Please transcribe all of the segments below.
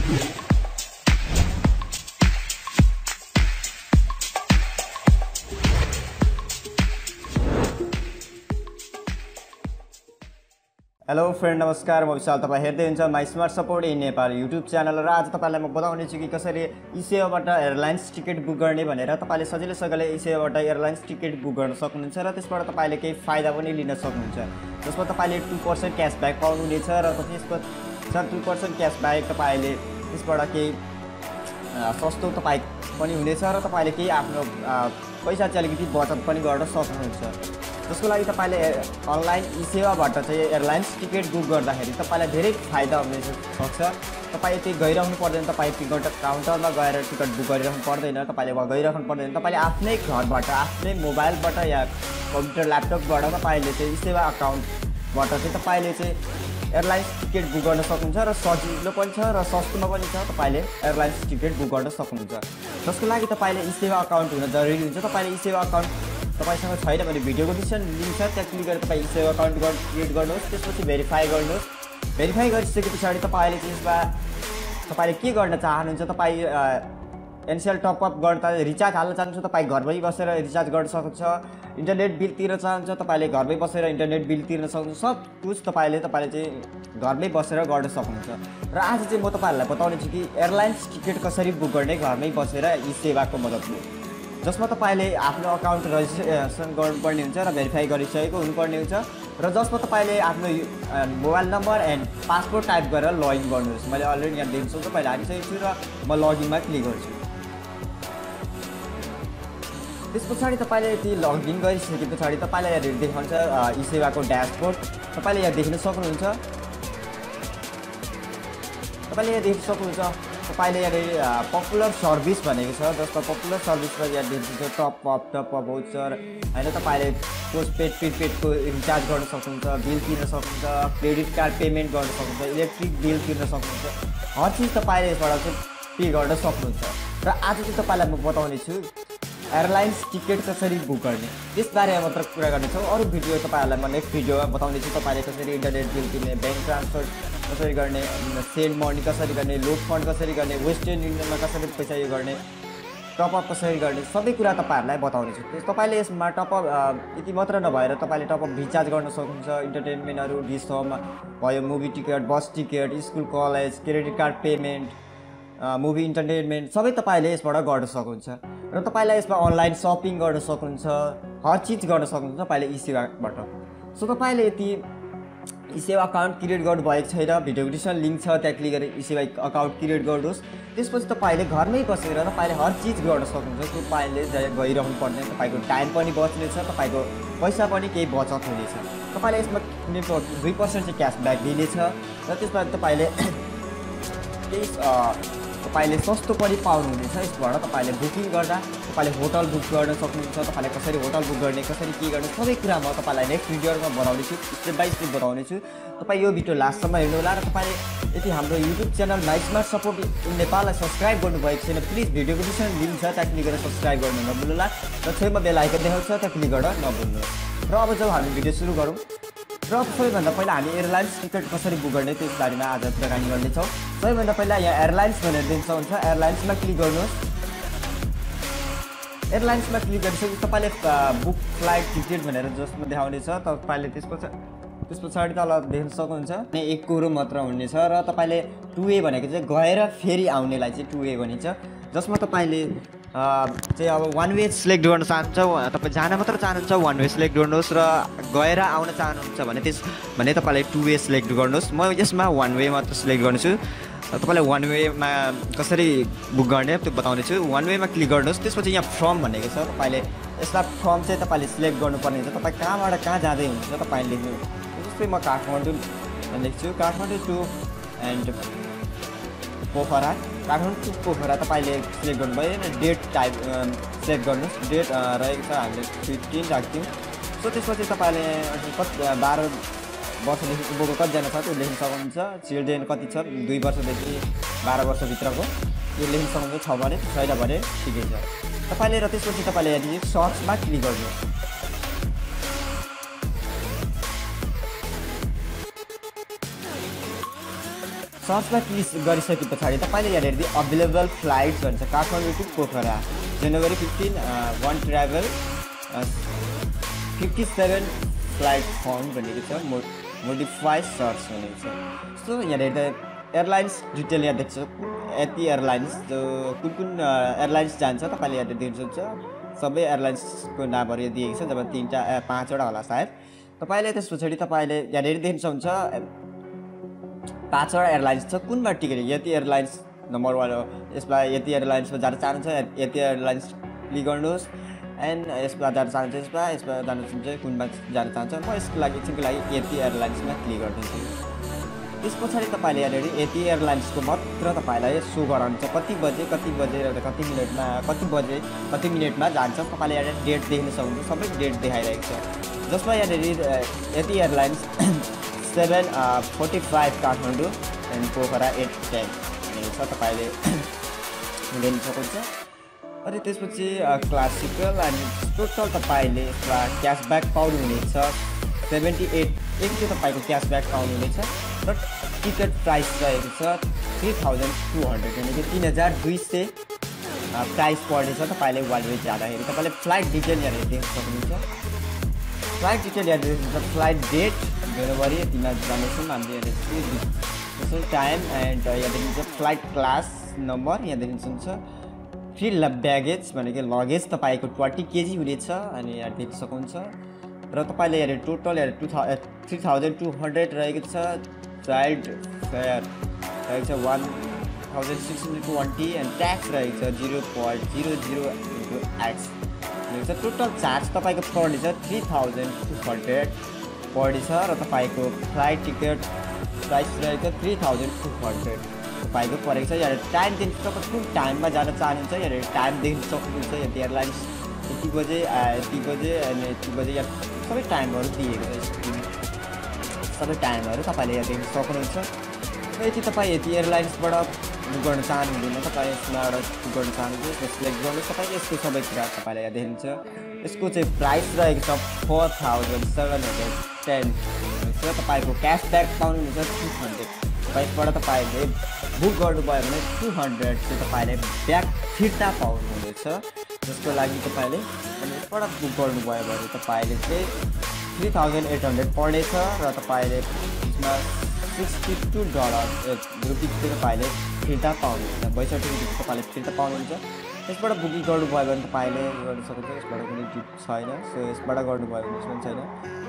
Hello friend, नमस्कार। म विशाल। तपाईँ हेर्दै हुनुहुन्छ my smart support in Nepal YouTube channel. र आज तपाईँलाई म बताउने छु कि कसरी ई सेवाबाट एयरलाइन्स टिकट बुक गर्ने भनेर। तपाईँले सजिलैसँगले ई सेवाबाट एयरलाइन्स टिकट बुक गर्न सक्नुहुन्छ र त्यसबाट तपाईँले केही फाइदा पनि लिन सक्नुहुन्छ। जसमा तपाईँले 2% क्यासब्याक पाउनुहुनेछ र त्यसमा 2% क्यासब्याक तपाईँले त्यसबाट केही सस्तो तपाईँ पनि हुनेछ र तपाईँले केही आफ्नो पैसा चाहिँ अलिकति बचत पनि गर्न सक्नुहुन्छ। जसको लागि तपाईँले अनलाइन ई सेवाबाट चाहिँ एयरलाइन्स टिकट बुक गर्दाखेरि तपाईँलाई धेरै फाइदा हुन सक्छ। तपाईँ यति गइरहनु पर्दैन, तपाईँ टिकट काउन्टरमा गएर टिकट बुक गरिरहनु पर्दैन, तपाईँले गइरहनु पर्दैन। तपाईँले आफ्नै घरबाट, आफ्नै मोबाइलबाट या कम्प्युटर ल्यापटपबाट तपाईँले चाहिँ ई सेवा अकाउन्टबाट चाहिँ तपाईँले चाहिँ एयरलाइन्स टिकट बुक गर्न सक्नुहुन्छ र सजिलो पनि छ र सस्तोमा पनि छ। तपाईँले एयरलाइन्स टिकट बुक गर्न सक्नुहुन्छ। जसको लागि तपाईँले ई सेवा अकाउन्ट हुन जरुरी हुन्छ। तपाईँले ई सेवा अकाउन्ट तपाईसँग छैन भने भिडियोको डिस्क्रिप्सन लिङ्क छ, त्यहाँ क्लिक गरेर तपाईँ ई सेवा अकाउन्ट क्रिएट गर्नुहोस्। त्यसपछि भेरिफाई गर्नुहोस्। भेरिफाई गरिसके पछाडि तपाईँले त्यसमा तपाईँले के गर्न चाहनुहुन्छ, तपाईँ एनसिएल टपअप गर्न रिचार्ज हाल्न चाहनुहुन्छ, तपाईँ घरमै बसेर रिचार्ज गर्न सक्नुहुन्छ। इन्टरनेट बिल तिर्न चाहनुहुन्छ, तपाईँले घरमै बसेर इन्टरनेट बिल तिर्न सक्नुहुन्छ। सब कुछ तपाईँले चाहिँ घरमै बसेर गर्न सक्नुहुन्छ। र आज चाहिँ म तपाईँहरूलाई बताउने छु कि एयरलाइन्स टिकट कसरी बुक गर्ने घरमै बसेर ई सेवाको मद्दतले। जसमा तपाईँले आफ्नो अकाउन्ट रजिस्ट्रेसन गर्नुपर्ने हुन्छ र भेरिफाई गरिसकेको हुनुपर्ने हुन्छ। र जसमा तपाईँले आफ्नो mobile number and passport type गरेर लगइन गर्नुहोस्। मैले अलरेडी यहाँ देख्छु, तपाईँले हालिसकेको छु र म लगइनमा क्लिक गर्छु। त्यस पछाडि तपाईँले यति लगइन गरिसके पछाडि तपाईँलाई यहाँ देखाउँछ ई सेवाको ड्यासबोर्ड। तपाईँले यहाँ देख्न सक्नुहुन्छ। तपाईँले यहाँ देख्न सक्नुहुन्छ तपाईँले यहाँ पपुलर सर्भिस भनेको छ। जसमा पपुलर सर्भिसमा यहाँ देख्नुहुन्छ टपअप भाउचर होइन। तपाईँले पोस्टपेड प्रिपेडको रिचार्ज गर्न सक्नुहुन्छ, बिल तिर्न सक्नुहुन्छ, क्रेडिट कार्ड पेमेन्ट गर्न सक्नुहुन्छ, इलेक्ट्रिक बिल तिर्न सक्नुहुन्छ। हर चिज तपाईँले यसबाट चाहिँ पे गर्न सक्नुहुन्छ। र आज चाहिँ तपाईँलाई म बताउने छु एयरलाइन्स टिकट कसरी बुक गर्ने, त्यसबारेमा मात्र कुरा गर्नेछौँ। अरू भिडियो तपाईँहरूलाई म नेक्स्ट भिडियोमा बताउने छु। तपाईँले कसरी इन्टरनेट बिल तिर्ने, ब्याङ्क ट्रान्सफर कसरी गर्ने, सेन्ड मनी कसरी गर्ने, लोड फन्ड कसरी गर्ने, वेस्टर्न युनियनमा कसरी पैसा यो गर्ने, टपअप कसरी गर्ने, सबै कुरा तपाईँहरूलाई बताउने छु। तपाईँले यसमा टपअप यति मात्र नभएर तपाईँले टपअप रिचार्ज गर्न सक्नुहुन्छ। इन्टरटेनमेन्टहरू, डिस होम भयो, मुभी टिकट, बस ticket, school college, credit card payment, movie entertainment सबै तपाईँले यसबाट गर्न सक्नुहुन्छ। र तपाईँलाई यसमा अनलाइन सपिङ गर्न सक्नुहुन्छ, हर चिज गर्न सक्नुहुन्छ तपाईँले ई सेवाबाट। सो तपाईँले यति ई सेवा अकाउन्ट क्रिएट गर्नुभएको छैन, भिडियोको डिस्क्रिप्सन लिङ्क छ, त्यहाँ क्लिक गरेर ई सेवा अकाउन्ट क्रिएट गर्नुहोस्। त्यसपछि तपाईँले घरमै बसेर तपाईँले हर चिज गर्न सक्नुहुन्छ। तपाईँले गइरहनु पर्दैन, तपाईँको टाइम पनि बच्नेछ, तपाईँको पैसा पनि केही बचत हुनेछ। तपाईँले यसमा 2% चाहिँ क्यासब्याक दिनेछ र त्यसमा तपाईँले केही तपाईँले सस्तो पनि पाउनुहुनेछ। यसबाट तपाईँले बुकिङ गर्दा तपाईँले होटल बुक गर्न सक्नुहुन्छ। तपाईँले कसरी होटल बुक गर्ने, कसरी के गर्ने, सबै कुरा म तपाईँलाई नेक्स्ट भिडियोमा बनाउने छु, स्टेप बाई स्टेप बताउने छु। तपाईँ यो भिडियो लास्टसम्म हेर्नुहोला। र तपाईँले यदि हाम्रो YouTube channel my smart support in नेपाललाई सब्सक्राइब गर्नुभएको छैन, प्लिज भिडियोको डिस्क्रिप्सन लिङ्क छ, त्यहाँ क्लिक गरेर सब्सक्राइब गर्नु नभुल्नुहोला। र छेउमा बेल आइकन देखाउँछ, त्यहाँ क्लिक गरेर नभुल्नुहोस्। र अब जब हामी भिडियो सुरु गरौँ, र सबैभन्दा पहिला हामी एयरलाइन्स टिकट कसरी बुक गर्ने त्यस बारेमा आज कुराकानी गर्नेछौँ। सबैभन्दा पहिला यहाँ एयरलाइन्स भनेर दिन्छ हुन्छ, एयरलाइन्समा क्लिक गर्नुहोस्। एयरलाइन्समा क्लिक गरिसकेपछि तपाईँले बुक फ्लाइट टिकट भनेर जसमा देखाउने छ, तपाईँले त्यस पछाडि तल देख्न सक्नुहुन्छ एक कुरो मात्र हुनेछ। र तपाईँले 2A भनेको चाहिँ गएर फेरि आउनेलाई चाहिँ 2A भनिन्छ। जसमा तपाईँले चाहिँ अब 1 वे सिलेक्ट गर्न चाहनुहुन्छ, तपाईँ जान मात्र चाहनुहुन्छ 1 वे सिलेक्ट गर्नुहोस्, र गएर आउन चाहनुहुन्छ भने तपाईँले 2A सिलेक्ट गर्नुहोस्। म यसमा 1 वे मात्र सिलेक्ट गर्नेछु। तपाईँलाई 1 वेमा कसरी बुक गर्ने त्यो बताउने छु। 1 वेमा क्लिक गर्नुहोस्। त्यसपछि यहाँ फ्रम भनेको छ, तपाईँले यसलाई फ्रम चाहिँ तपाईँले सिलेक्ट गर्नुपर्ने हुन्छ। तपाईँ कहाँबाट कहाँ जाँदै हुनुहुन्छ तपाईँले लेख्नु। जस्तै म काठमाडौँ लेख्छु, Kathmandu to and Pokhara, Kathmandu to Pokhara तपाईँले सिलेक्ट गर्नुभयो। डेट टाइप सिलेक्ट गर्नुहोस्। डेट रहेको छ हामीले 15 राख्थ्यौँ। सो त्यसपछि तपाईँले 12 वर्षदेखि उँभोको कतिजना छ त्यो लेख्न सक्नुहुन्छ। चिल्ड्रेन कति छ, 2 वर्षदेखि 12 वर्षभित्रको यो लेख्न सक्नुहुन्छ। 6 भने छैन भने ठिकै छ तपाईँले। र त्यसपछि तपाईँले यहाँनिर सर्चमा क्लिक गर्नुहोस्। सर्चमा क्लिक गरिसके पछाडि तपाईँले यहाँनिर अभाइलेबल फ्लाइट्स भन्छ काठमाडौँ टु पोखरा जनवरी 15 वान ट्राभल 57 फ्लाइट फाउन्ड भनेको छ मोडिफाई सर्च भनेको छ सो यहाँनिर त एयरलाइन्स डिटेल यहाँ देख्छ यति एयरलाइन्स जो कुन एयरलाइन्स जान्छ तपाईँले यहाँ देख्न सक्नुहुन्छ सबै एयरलाइन्सको नामहरू यहाँ दिएको छ जब 5वटा होला सायद तपाईँले त्यस पछाडि तपाईँले यहाँनिर देख्न सक्नुहुन्छ 5वटा एयरलाइन्स छ कुनमा टिकट यति एयरलाइन्स नम्बर 1 हो यसमा यति एयरलाइन्समा जान चाहनुहुन्छ यति एयरलाइन्स क्लिक गर्नुहोस् एन्ड यसमा जान चाहनुहुन्छ यसमा जान चाहनुहुन्छ कुनमा जान चाहन्छ म यसको लागि एकछिनको लागि यति एयरलाइन्समा क्लिक गरिदिन्छु त्यस पछाडि तपाईँले यहाँनिर यति एयरलाइन्सको मात्र तपाईँलाई सो गराउँछ कति बजे कति मिनटमा कति मिनटमा जान्छ तपाईँले यहाँनिर डेट देख्न सक्नुहुन्छ सबै डेट देखाइरहेको छ जसमा यहाँनिर यति एयरलाइन्स 7:45 काठमाडौँ एन्ड पोखरा 8:10 छ तपाईँले लिन सक्नुहुन्छ अनि त्यसपछि क्लासिकल अनि टोटल तपाईँले यसमा क्यासब्याक पाउनुहुनेछ 78 एक चाहिँ तपाईँको क्यासब्याक पाउनुहुनेछ र टिकट प्राइस रहेको छ 3200 भनेको 3200 प्राइस पर्नेछ तपाईँले वान वे जाँदाखेरि तपाईँले फ्लाइट डिटेल यहाँनिर देख्न सक्नुहुन्छ फ्लाइट डिटेल यहाँनिर फ्लाइट डेट जनवरी 3 जानेछौँ हामीले यहाँनिर टाइम एन्ड यहाँदेखि फ्लाइट क्लास नम्बर यहाँदेखि हुन्छ फ्री ब्यागेज भनेको लगेज तपाईँको 20 kg हुनेछ अनि यहाँ देख्न सक्नुहुन्छ र तपाईँले यहाँ टोटल यहाँ 3200 रहेको छ चाइल्ड फेयर रहेको छ 1620 एन्ड ट्याक्स रहेको छ 0.00x रहेको छ टोटल चार्ज तपाईँको पर्नेछ 3200 पर्नेछ र तपाईँको फ्लाइट टिकट प्राइस रहेको 3200 तपाईँको परेको छ यहाँ टाइम देख्न सक्नुहुन्छ कुन टाइममा जान चाहनुहुन्छ यहाँ टाइम देख्न सक्नुहुन्छ यति एयरलाइन्स यति बजे अनि यति बजे यहाँ सबै टाइमहरू दिएको छ सबै टाइमहरू तपाईँले यहाँ देख्न सक्नुहुन्छ र यति तपाईँ यति एयरलाइन्सबाट बुक गर्न चाहनुहुँदैन तपाईँ यसमा एउटा बुक गर्न चाहनुहुन्छ यसमा सिलेक्ट गर्नुहोस् तपाईँले यसको सबै कुरा तपाईँलाई यहाँ देख्नुहुन्छ यसको चाहिँ प्राइस रहेको छ 4710 र तपाईँको क्यासब्याक पाउनुहुन्छ 200 यसबाट तपाईँले बुक गर्नुभयो भने 200 चाहिँ तपाईँले ब्याक फिर्ता पाउनुहुनेछ जसको लागि तपाईँले यसबाट बुक गर्नुभयो भने तपाईँले चाहिँ 3800 पर्नेछ र तपाईँले यसमा $62 रुपिस चाहिँ तपाईँले फिर्ता पाउनुहुन्छ 62 रुपिस तपाईँले फिर्ता पाउनुहुन्छ यसबाट बुकिङ गर्नुभयो भने तपाईँले गर्न सक्नुहुन्छ यसबाट कुनै टिप छैन सो यसबाट गर्नुभयो भने यसमा छैन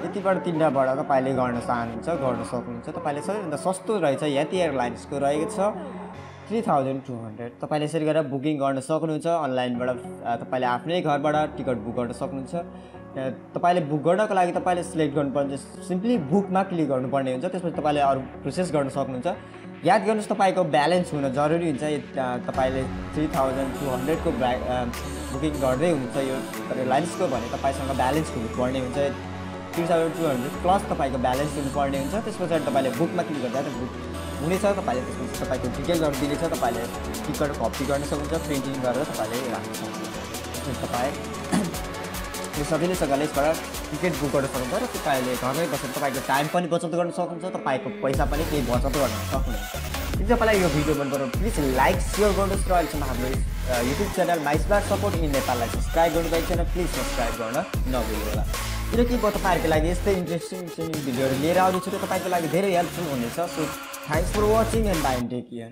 यतिबाट 3वटाबाट तपाईँले गर्न चाहनुहुन्छ गर्न सक्नुहुन्छ तपाईँले सबैभन्दा सस्तो रहेछ यति एयरलाइन्सको रहेको छ 3200 तपाईँले यसरी गरेर बुकिङ गर्न सक्नुहुन्छ अनलाइनबाट तपाईँले आफ्नै घरबाट टिकट बुक गर्न सक्नुहुन्छ तपाईँले बुक गर्नको लागि तपाईँले सिलेक्ट गर्नुपर्ने सिम्पली बुकमा क्लिक गर्नुपर्ने हुन्छ त्यसपछि तपाईँले अरू प्रोसेस गर्न सक्नुहुन्छ याद गर्नुहोस् तपाईँको ब्यालेन्स हुन जरुरी हुन्छ तपाईँले 3200 को बुकिङ गर्दै हुनुहुन्छ यो एयरलाइन्सको भने तपाईँसँग ब्यालेन्स हुनुपर्ने हुन्छ 3200 प्लस तपाईँको ब्यालेन्स हुनुपर्ने हुन्छ त्यस पछाडि तपाईँले बुकमा क्लिक गर्दा बुक हुनेछ तपाईँले त्यसपछि तपाईँको डिटेलहरू दिनेछ तपाईँले टिकट कपी गर्न सक्नुहुन्छ प्रिन्टिङ गरेर तपाईँले राख्न सक्नुहुन्छ तपाईँ यो सजिलैसँगले यसबाट टिकट बुक गर्न सक्नुहुन्छ र तपाईँले घरमै बसेर तपाईँको टाइम पनि बचत गर्न सक्नुहुन्छ तपाईँको पैसा पनि केही बचत गर्न सक्नुहुन्छ यदि तपाईँलाई यो भिडियो मन पऱ्यो प्लिज लाइक सेयर गर्नुहोस् र अहिलेसम्म हाम्रो युट्युब च्यानल माइस्बार सपोर्ट इन नेपाललाई सब्सक्राइब गर्नुभएको छैन प्लिज सब्सक्राइब गर्न नभुल्नु होला किनकि म तपाईँहरूको लागि यस्तै इन्ट्रेस्टिङ भिडियोहरू लिएर आउनेछु र तपाईँको लागि धेरै हेल्पफुल हुनेछ so thanks for watching and bye take care